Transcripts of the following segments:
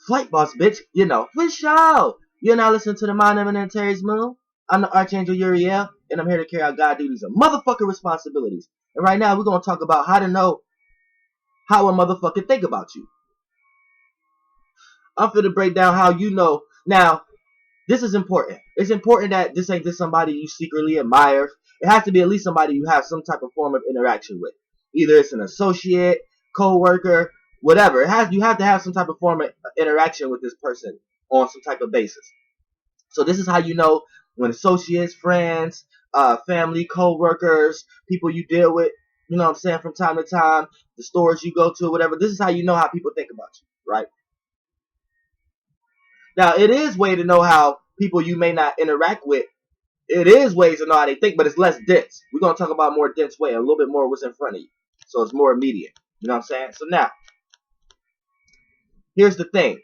Flight boss, bitch. You know, for sure. You're now listening to the Mind Eminent Terry's Moon. I'm the Archangel Uriel, and I'm here to carry out God duties and motherfucking responsibilities. And right now, we're going to talk about how to know how a motherfucker think about you. I'm going to break down how you know. Now, this is important. It's important that this ain't just somebody you secretly admire. It has to be at least somebody you have some type of form of interaction with. Either it's an associate, co-worker, whatever. You have to have some type of form of interaction with this person on some type of basis. So this is how you know when associates, friends, family, co-workers, people you deal with, you know what I'm saying, from time to time, the stores you go to, whatever. This is how you know how people think about you, right? Now, it is way to know how people you may not interact with. It is ways to know how they think, but it's less dense. We're going to talk about more dense way, a little bit more what's in front of you. So it's more immediate. You know what I'm saying? So now, here's the thing.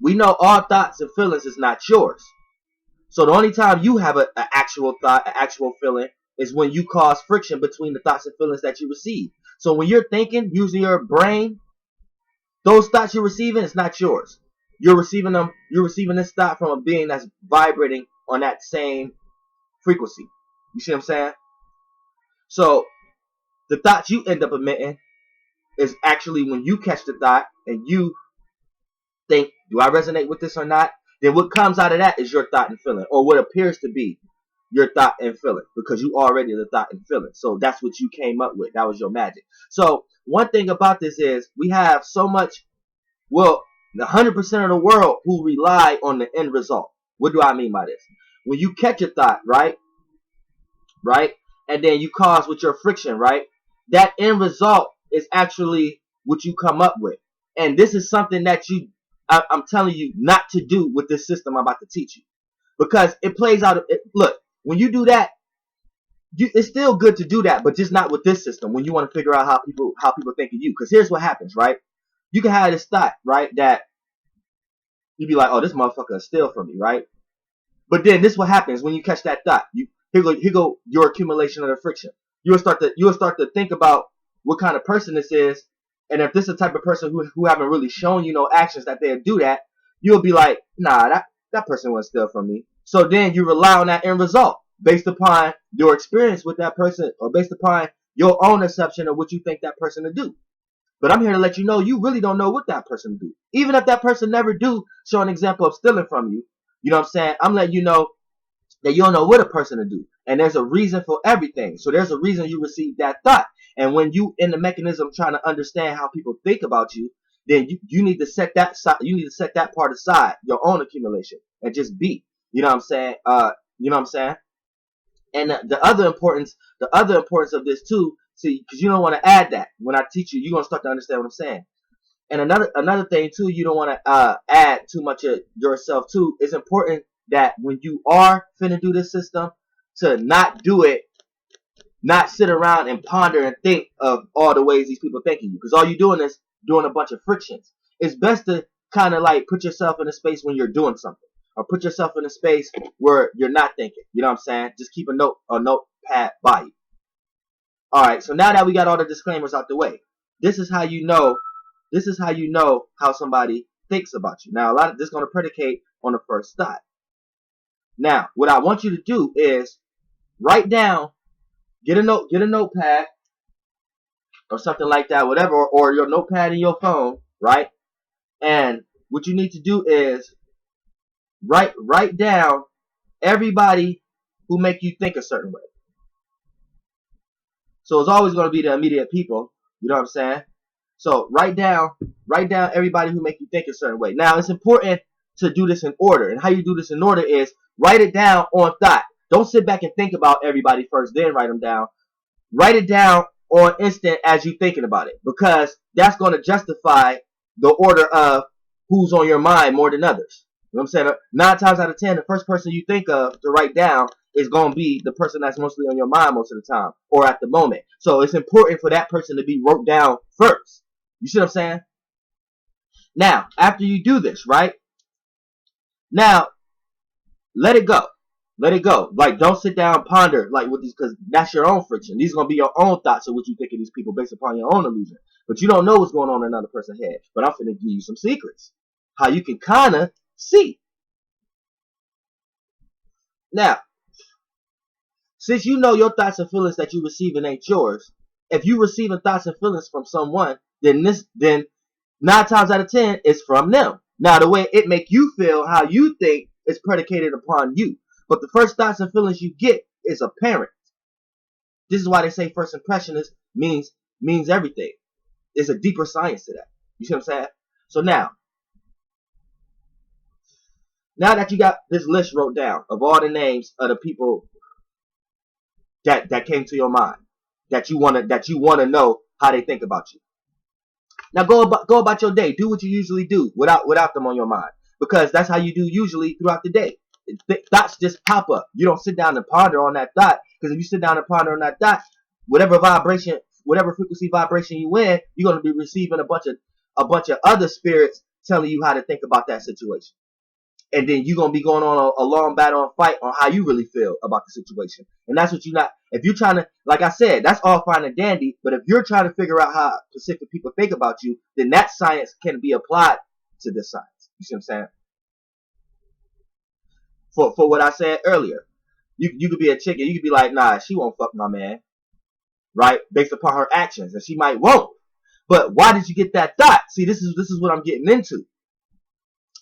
We know all thoughts and feelings is not yours. So the only time you have an actual thought, an actual feeling, is when you cause friction between the thoughts and feelings that you receive. So when you're thinking, using your brain, those thoughts you're receiving, it's not yours. You're receiving them. You're receiving this thought from a being that's vibrating on that same frequency. You see what I'm saying? So the thoughts you end up emitting is actually when you catch the thought and you think, do I resonate with this or not? Then what comes out of that is your thought and feeling, or what appears to be your thought and feeling, because you already the thought and feeling. So that's what you came up with. That was your magic. So one thing about this is we have so much, well, 100% of the world who rely on the end result. What do I mean by this? When you catch a thought, right? And then you cause with your friction, right? That end result is actually what you come up with. And this is something that I'm telling you not to do with this system I'm about to teach you. Because it plays out, look, when you do that, it's still good to do that, but just not with this system when you want to figure out how people think of you. Because here's what happens, right? You can have this thought, right, that you'd be like, oh, this motherfucker is steal from me, right? But then this is what happens when you catch that thought. Here go your accumulation of the friction. You'll start to think about what kind of person this is, and if this is the type of person who haven't really shown you no actions that they'll do that, you'll be like, nah, that person won't steal from me. So then you rely on that end result based upon your experience with that person, or based upon your own assumption of what you think that person will do. But I'm here to let you know you really don't know what that person do. Even if that person never do show an example of stealing from you, you know what I'm saying? I'm letting you know that you don't know what a person to do. And there's a reason for everything. So there's a reason you received that thought. And when you in the mechanism trying to understand how people think about you, then you need to set that part aside, your own accumulation, and just be. You know what I'm saying? You know what I'm saying? And the other importance of this too, see, because you don't want to add that. When I teach you, you're gonna start to understand what I'm saying. And another thing too, you don't want to add too much of yourself too. It's important that when you are finna do this system, to not do it, not sit around and ponder and think of all the ways these people think of you, because all you're doing is doing a bunch of frictions. It's best to kind of like put yourself in a space when you're doing something, or put yourself in a space where you're not thinking. You know what I'm saying? Just keep a notepad by you. All right. So now that we got all the disclaimers out the way, this is how you know. This is how you know how somebody thinks about you. Now, a lot of this is going to predicate on the first thought. Now, what I want you to do is write down, get a notepad or something like that, whatever, or your notepad in your phone, right? And what you need to do is write down everybody who make you think a certain way. So it's always going to be the immediate people. You know what I'm saying? So write down everybody who make you think a certain way. Now it's important to do this in order, and how you do this in order is write it down on thought. Don't sit back and think about everybody first, then write them down. Write it down on instant as you thinking about it, because that's going to justify the order of who's on your mind more than others. You know what I'm saying? 9 times out of 10, the first person you think of to write down is going to be the person that's mostly on your mind most of the time, or at the moment. So it's important for that person to be wrote down first. You see what I'm saying? Now, after you do this, right? Now, let it go. Let it go. Like, don't sit down and ponder like with these, because that's your own friction. These are gonna be your own thoughts of what you think of these people based upon your own illusion. But you don't know what's going on in another person's head. But I'm finna give you some secrets. how you can kind of see. Now, since you know your thoughts and feelings that you receiving ain't yours, if you receiving thoughts and feelings from someone, then 9 times out of 10 it's from them. Now, the way it make you feel, how you think, is predicated upon you. But the first thoughts and feelings you get is apparent. This is why they say first impression means everything. There's a deeper science to that. You see what I'm saying? So now that you got this list wrote down of all the names of the people that came to your mind, that you wanna know how they think about you. Now go about your day. Do what you usually do without them on your mind, because that's how you do usually throughout the day. Thoughts just pop up. You don't sit down and ponder on that thought, because if you sit down and ponder on that thought, whatever frequency vibration you in, you're gonna be receiving a bunch of other spirits telling you how to think about that situation. And then you're going to be going on a long battle and fight on how you really feel about the situation. And that's what if you're trying to, like I said, that's all fine and dandy, but if you're trying to figure out how specific people think about you, then that science can be applied to this science. You see what I'm saying? For what I said earlier, you could be a chick and you could be like, nah, she won't fuck my man, right? Based upon her actions, and she might won't. But why did you get that thought? See, this is what I'm getting into.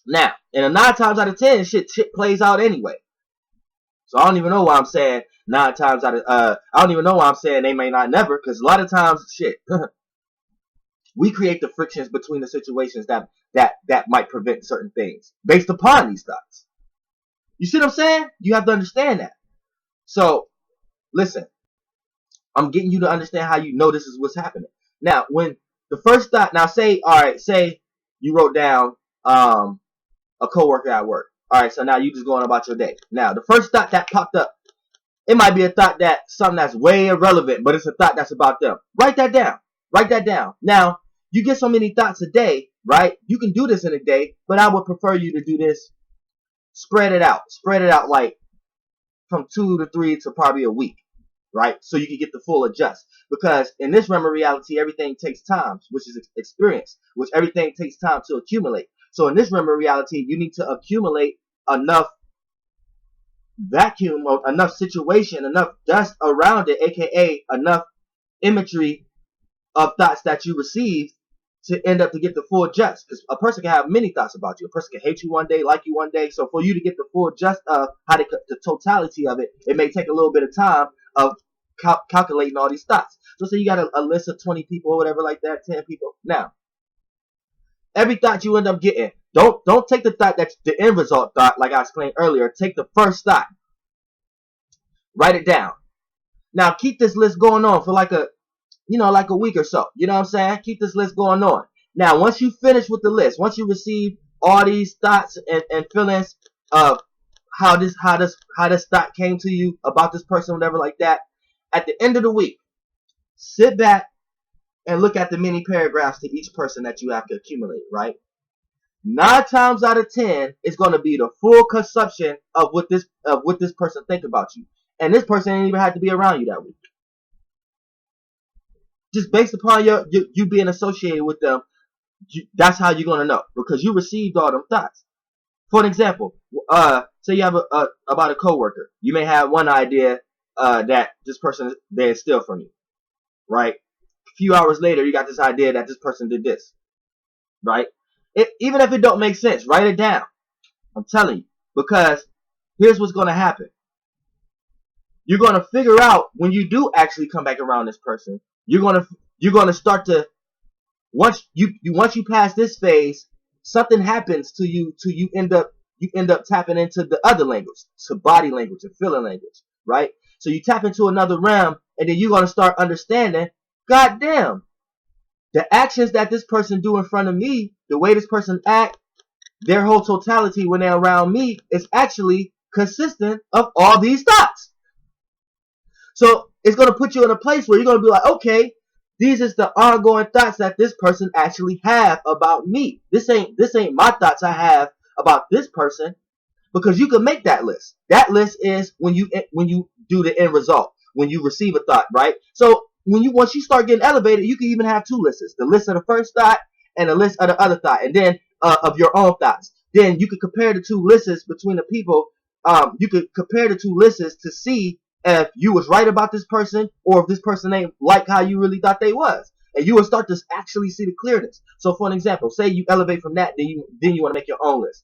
Now, in a 9 times out of 10, shit plays out anyway. So I don't even know why I'm saying 9 times out of I don't even know why I'm saying they may not never, because a lot of times shit we create the frictions between the situations that might prevent certain things based upon these thoughts. You see what I'm saying? You have to understand that. So listen, I'm getting you to understand how you know this is what's happening. Now, when the first thought, now say you wrote down a coworker at work. All right, so now you just going about your day. Now, the first thought that popped up, it might be a thought something that's way irrelevant, but it's a thought that's about them. Write that down. Write that down. Now, you get so many thoughts a day, right? You can do this in a day, but I would prefer you to do this. Spread it out. Spread it out like from 2 to 3 to probably a week, right? So you can get the full adjust. Because in this realm of reality, everything takes time, which is experience, which everything takes time to accumulate. So in this realm of reality, you need to accumulate enough vacuum, or enough situation, enough dust around it, aka enough imagery of thoughts that you received to end up to get the full just. Because a person can have many thoughts about you. A person can hate you one day, like you one day. So for you to get the full just of the totality of it, it may take a little bit of time of calculating all these thoughts. So say you got a list of 20 people or whatever like that, 10 people. Now, every thought you end up getting, don't take the thought that's the end result thought, like I explained earlier. Take the first thought. Write it down. Now keep this list going on for like a week or so. You know what I'm saying? Keep this list going on. Now, once you finish with the list, once you receive all these thoughts and feelings of how this thought came to you about this person, whatever like that, at the end of the week, sit back and look at the many paragraphs to each person that you have to accumulate, right? 9 times out of 10 is going to be the full consumption of what this person think about you, and this person ain't even have to be around you that week. Just based upon you being associated with them, that's how you're going to know, because you received all them thoughts. For an example, say you have about a coworker. You may have one idea that this person they steal from you, right? A few hours later, you got this idea that this person did this, right? Even if it don't make sense, write it down. I'm telling you, because here's what's going to happen. You're going to figure out when you do actually come back around this person. You're going to start to, once you pass this phase, something happens to you till you end up tapping into the other language, to body language and feeling language, right? So you tap into another realm, and then you're going to start understanding, goddamn, the actions that this person do in front of me, the way this person act, their whole totality when they're around me is actually consistent of all these thoughts. So it's going to put you in a place where you're going to be like, okay, these is the ongoing thoughts that this person actually have about me. This ain't my thoughts I have about this person, because you can make that list. That list is when you do the end result, when you receive a thought, right? So once you start getting elevated, you can even have 2 lists: the list of the first thought and the list of the other thought. And then of your own thoughts. Then you could compare the two lists between the people. You could compare the two lists to see if you was right about this person or if this person ain't like how you really thought they was. And you will start to actually see the clearness. So for an example, say you elevate from that, then you want to make your own list.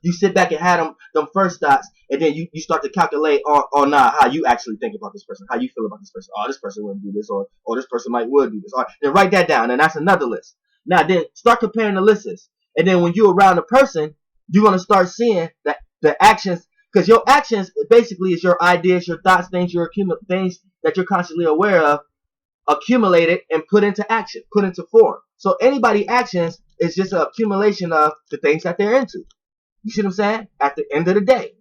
You sit back and have them first thoughts, and then you start to calculate on how you actually think about this person, how you feel about this person. Oh, this person wouldn't do this, or this person would do this. All right, then write that down, and that's another list. Now then, start comparing the lists, and then when you're around a person, you're gonna start seeing that the actions, because your actions basically is your ideas, your thoughts, things that you're consciously aware of, accumulated and put into action, put into form. So anybody actions is just an accumulation of the things that they're into. You see what I'm saying? At the end of the day.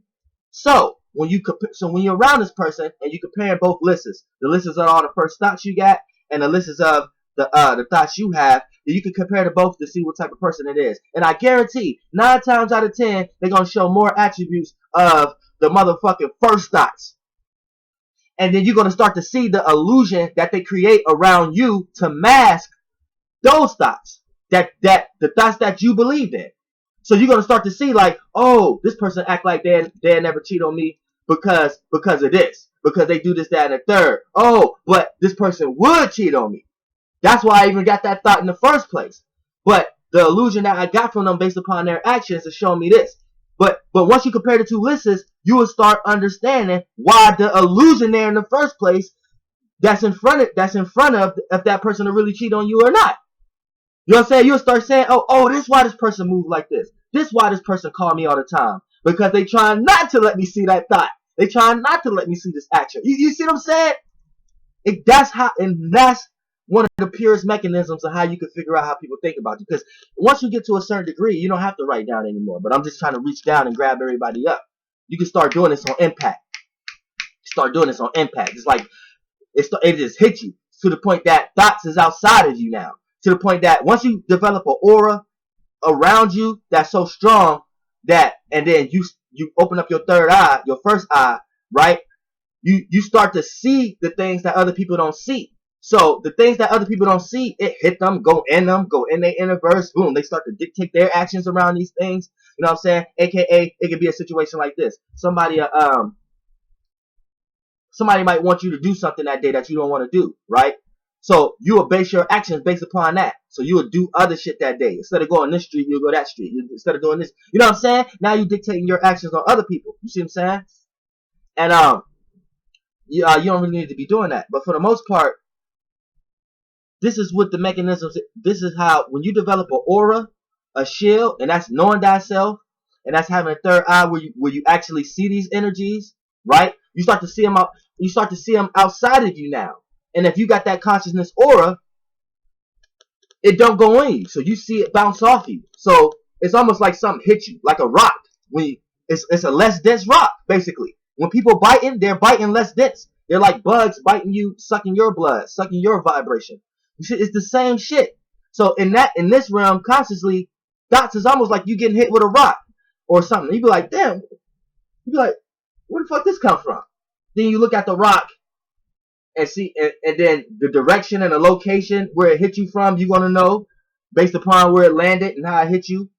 So when you're around this person and you compare both lists, the lists of all the first thoughts you got and the lists of the thoughts you have, then you can compare to both to see what type of person it is. And I guarantee 9 times out of 10 they're gonna show more attributes of the motherfucking first thoughts. And then you're gonna start to see the illusion that they create around you to mask those thoughts, that the thoughts that you believed in. So you're gonna start to see like, oh, this person act like they never cheat on me because of this, because they do this, that, and the third. Oh, but this person would cheat on me. That's why I even got that thought in the first place. But the illusion that I got from them based upon their actions is showing me this. But once you compare the two lists, you will start understanding why the illusion there in the first place that's in front of if that person will really cheat on you or not. You know what I'm saying? You'll start saying, oh, this is why this person moved like this. This is why this person called me all the time. Because they trying not to let me see that thought. They trying not to let me see this action. You see what I'm saying? That's one of the purest mechanisms of how you can figure out how people think about you. Because once you get to a certain degree, you don't have to write down anymore. But I'm just trying to reach down and grab everybody up. You can start doing this on impact. Start doing this on impact. It's like it just hits you to the point that thoughts is outside of you now. To the point that once you develop an aura around you that's so strong that, and then you open up your third eye, your first eye, right? You start to see the things that other people don't see. So the things that other people don't see, it hit them, go in their universe, boom, they start to dictate their actions around these things. You know what I'm saying? AKA, it could be a situation like this. Somebody might want you to do something that day that you don't want to do, right? So you will base your actions based upon that. So you will do other shit that day. Instead of going this street, you'll go that street. Instead of doing this, you know what I'm saying? Now you're dictating your actions on other people. You see what I'm saying? And you don't really need to be doing that. But for the most part, this is what the mechanisms. This is how when you develop an aura, a shield, and that's knowing thyself, and that's having a third eye where you actually see these energies, right? You start to see them out. You start to see them outside of you now. And if you got that consciousness aura, it don't go in you. So you see it bounce off you. So it's almost like something hit you, like a rock. It's a less dense rock, basically. When people biting, they're biting less dense. They're like bugs biting you, sucking your blood, sucking your vibration. It's the same shit. So in this realm, consciously, thoughts is almost like you getting hit with a rock or something. You be like, damn. You be like, where the fuck this come from? Then you look at the rock and see, and then the direction and the location where it hit you from, you're going to know based upon where it landed and how it hit you.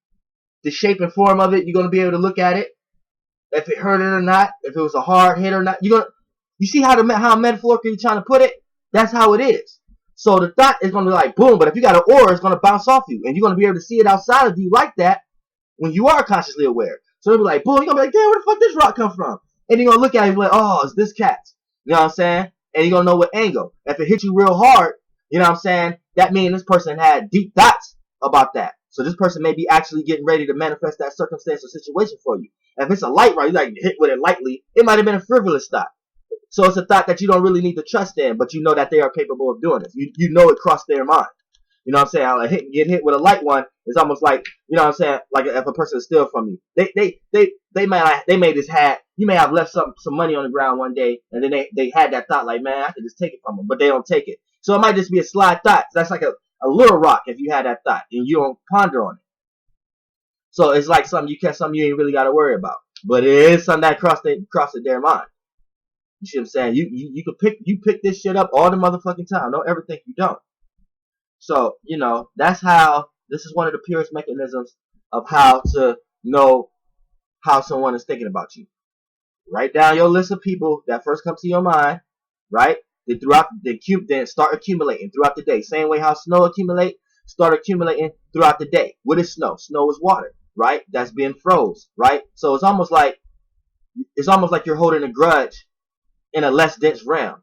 The shape and form of it, you're going to be able to look at it. If it hurt it or not, if it was a hard hit or not. You see how metaphorically you're trying to put it? That's how it is. So the thought is going to be like, boom, but if you got an aura, it's going to bounce off you. And you're going to be able to see it outside of you like that when you are consciously aware. So it'll be like, boom, you're going to be like, damn, where the fuck this rock come from? And you're going to look at it and be like, oh, it's this cat's. You know what I'm saying? And you're going to know what angle. If it hits you real hard, you know what I'm saying? That means this person had deep thoughts about that. So this person may be actually getting ready to manifest that circumstance or situation for you. And if it's a light rod, you like hit with it lightly, it might have been a frivolous thought. So it's a thought that you don't really need to trust in, but you know that they are capable of doing this. You know it crossed their mind. You know what I'm saying? Like get hit with a light one is almost like, you know what I'm saying? Like if a person steals from you, they may just had, you may have left some money on the ground one day, and then they had that thought like, man, I could just take it from them, but they don't take it. So it might just be a slide thought. That's like a little rock if you had that thought and you don't ponder on it. So it's like something you ain't really got to worry about, but it is something that crossed their mind. You see what I'm saying? You pick this shit up all the motherfucking time. Don't ever think you don't. So, you know, that's how This is one of the purest mechanisms of how to know how someone is thinking about you. Write down your list of people that first come to your mind, right? Then start accumulating throughout the day. Same way how snow accumulate, start accumulating throughout the day. What is snow? Snow is water, right? That's being froze, right? So it's almost like you're holding a grudge in a less dense realm,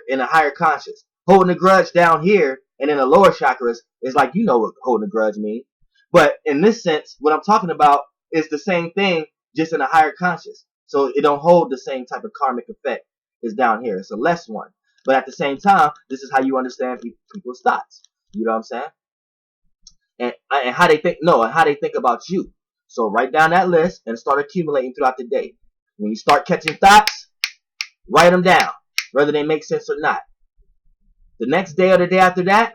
in a higher conscious. Holding a grudge down here and in the lower chakras is like, you know what holding a grudge means. But in this sense, what I'm talking about is the same thing, just in a higher conscious. So it don't hold the same type of karmic effect as down here. It's a less one. But at the same time, this is how you understand people's thoughts. You know what I'm saying? And how they think, no, and how they think about you. So write down that list and start accumulating throughout the day. When you start catching thoughts, write them down, whether they make sense or not. The next day or the day after that,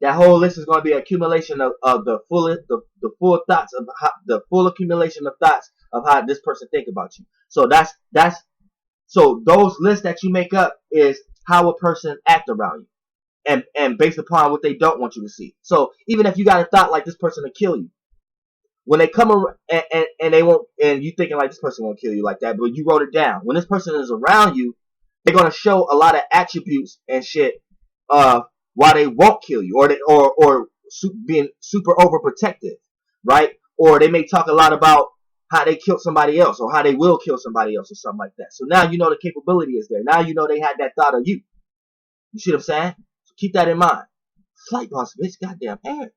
that whole list is going to be an accumulation of the full thoughts of the full accumulation of thoughts of how this person think about you. So so those lists that you make up is how a person act around you, and based upon what they don't want you to see. So even if you got a thought like this person will kill you, when they come around and they won't, and you thinking like this person won't kill you like that, but you wrote it down. When this person is around you, they're gonna show a lot of attributes and shit why they won't kill you, or being super overprotective, right? Or they may talk a lot about how they killed somebody else, or how they will kill somebody else, or something like that. So now you know the capability is there. Now you know they had that thought of you. You see what I'm saying? So keep that in mind. Flight boss, bitch, goddamn air.